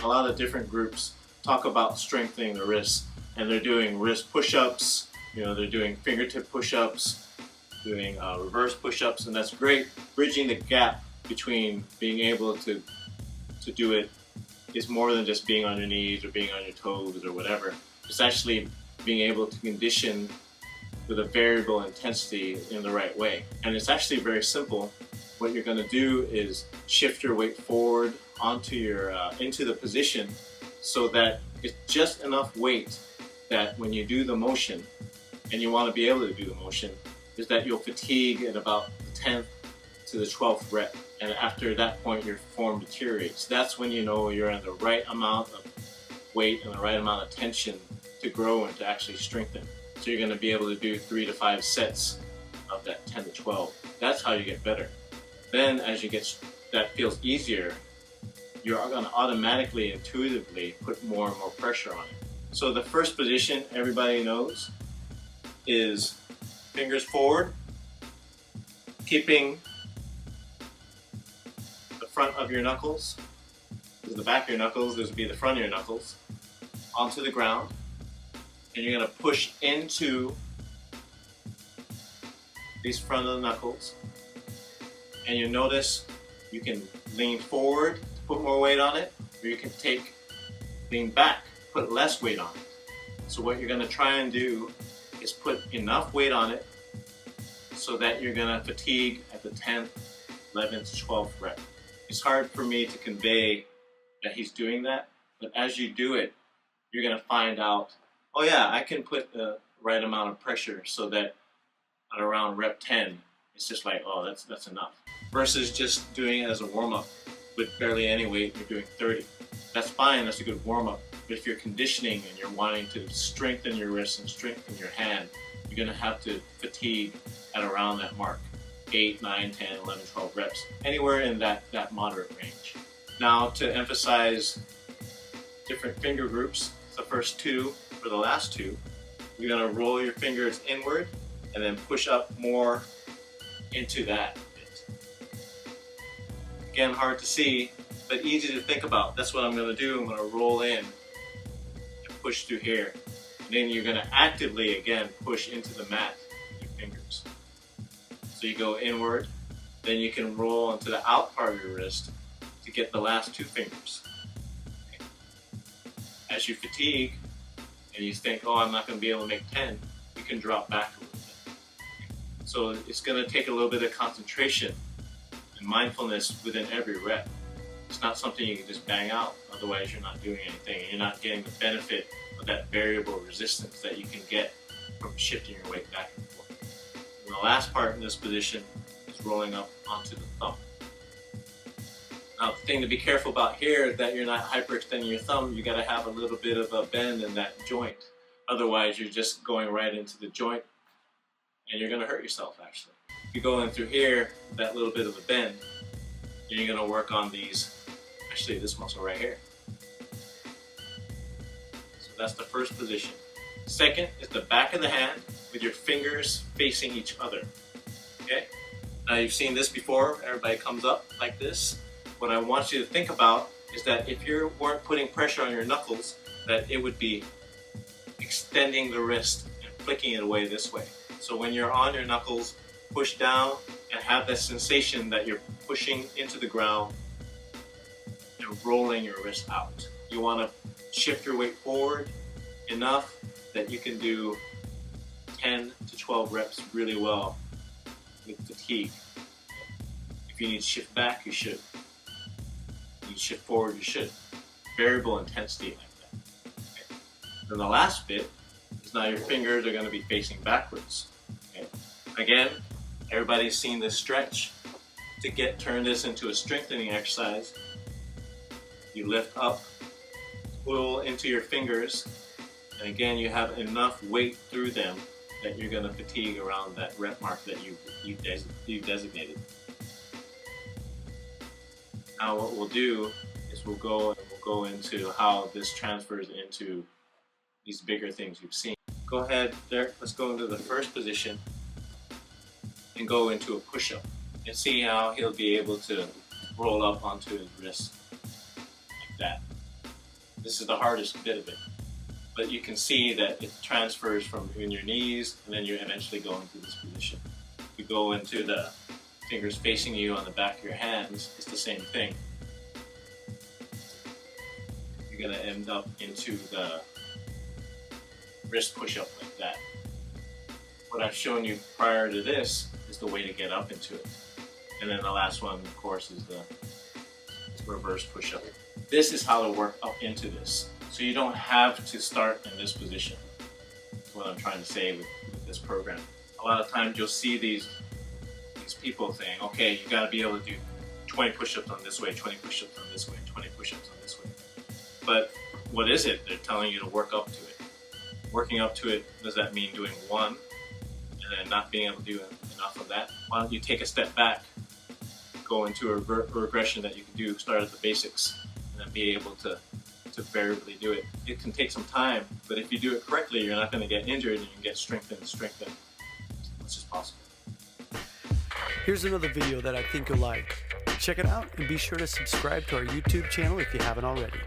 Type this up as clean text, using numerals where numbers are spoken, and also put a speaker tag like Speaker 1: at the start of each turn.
Speaker 1: a lot of different groups talk about strengthening the wrists, and they're doing wrist push-ups, they're doing fingertip push-ups, doing reverse push-ups, and that's great. Bridging the gap between being able to do it is more than just being on your knees or being on your toes or whatever. It's actually being able to condition with a variable intensity in the right way. And it's actually very simple. What you're going to do is shift your weight forward onto your into the position so that it's just enough weight that when you do the motion, and you want to be able to do the motion, is that you'll fatigue at about the 10th to the 12th rep. And after that point, your form deteriorates. That's when you know you're in the right amount of weight and the right amount of tension to grow and to actually strengthen. So you're going to be able to do 3 to 5 sets of that 10 to 12. That's how you get better. Then as you get, that feels easier, you're going to automatically, intuitively put more and more pressure on it. So the first position everybody knows is fingers forward, keeping the front of your knuckles, this is the back of your knuckles, this would be the front of your knuckles, onto the ground, and you're going to push into these front of the knuckles, and you notice you can lean forward to put more weight on it, or you can lean back, put less weight on it. So what you're going to try and do is put enough weight on it so that you're going to fatigue at the 10th, 11th, 12th rep. It's hard for me to convey that he's doing that, but as you do it, you're going to find out, oh yeah, I can put the right amount of pressure so that at around rep 10, it's just like, oh, that's enough. Versus just doing it as a warm-up with barely any weight, you're doing 30. That's fine, that's a good warm-up. But if you're conditioning and you're wanting to strengthen your wrist and strengthen your hand, you're going to have to fatigue at around that mark. 8, 9, 10, 11, 12 reps. Anywhere in that moderate range. Now to emphasize different finger groups, the first two or the last two, you're going to roll your fingers inward and then push up more into that bit. Again, hard to see, but easy to think about. That's what I'm going to do. I'm going to roll in and push through here. And then you're going to actively, again, push into the mat with your fingers. So you go inward, then you can roll onto the out part of your wrist to get the last two fingers. Okay. As you fatigue, and you think, oh, I'm not going to be able to make 10, you can drop back a little bit. So it's going to take a little bit of concentration and mindfulness within every rep. It's not something you can just bang out, otherwise you're not doing anything. You're not getting the benefit of that variable resistance that you can get from shifting your weight back and forth. And the last part in this position is rolling up onto the thumb. Now the thing to be careful about here is that you're not hyperextending your thumb. You got to have a little bit of a bend in that joint. Otherwise you're just going right into the joint and you're going to hurt yourself actually. If you go in through here, that little bit of a bend, then you're going to work on these, actually this muscle right here. So that's the first position. Second is the back of the hand with your fingers facing each other. Okay? Now you've seen this before. Everybody comes up like this. What I want you to think about is that if you weren't putting pressure on your knuckles, that it would be extending the wrist and flicking it away this way. So when you're on your knuckles, push down and have that sensation that you're pushing into the ground and rolling your wrist out. You want to shift your weight forward enough that you can do 10 to 12 reps really well with fatigue. If you need to shift back, you should. If you need to shift forward, you should. Variable intensity like that. Okay. Then the last bit is now your fingers are going to be facing backwards. Okay. Again, everybody's seen this stretch. To turn this into a strengthening exercise, you lift up, pull into your fingers, and again you have enough weight through them that you're going to fatigue around that rep mark that you've designated. Now what we'll do is we'll go into how this transfers into these bigger things you've seen. Go ahead, Derek, let's go into the first position and go into a push-up and see how he'll be able to roll up onto his wrist like that. This is the hardest bit of it. But you can see that it transfers from in your knees, and then you eventually go into this position. You go into the fingers facing you on the back of your hands, it's the same thing. You're going to end up into the wrist push-up like that. What I've shown you prior to this is the way to get up into it. And then the last one, of course, is the reverse push-up. This is how to work up into this. So you don't have to start in this position. That's what I'm trying to say with this program. A lot of times you'll see these people saying, okay, you got to be able to do 20 push-ups on this way, 20 push-ups on this way, 20 push-ups on this way. But what is it? They're telling you to work up to it. Working up to it, does that mean doing one and then not being able to do enough of that? Why don't you take a step back, go into a regression that you can do, start at the basics, and then be able to variably do it. It can take some time, but if you do it correctly, you're not going to get injured and you can get strengthened and strengthened. It's just possible.
Speaker 2: Here's another video that I think you'll like. Check it out and be sure to subscribe to our YouTube channel if you haven't already.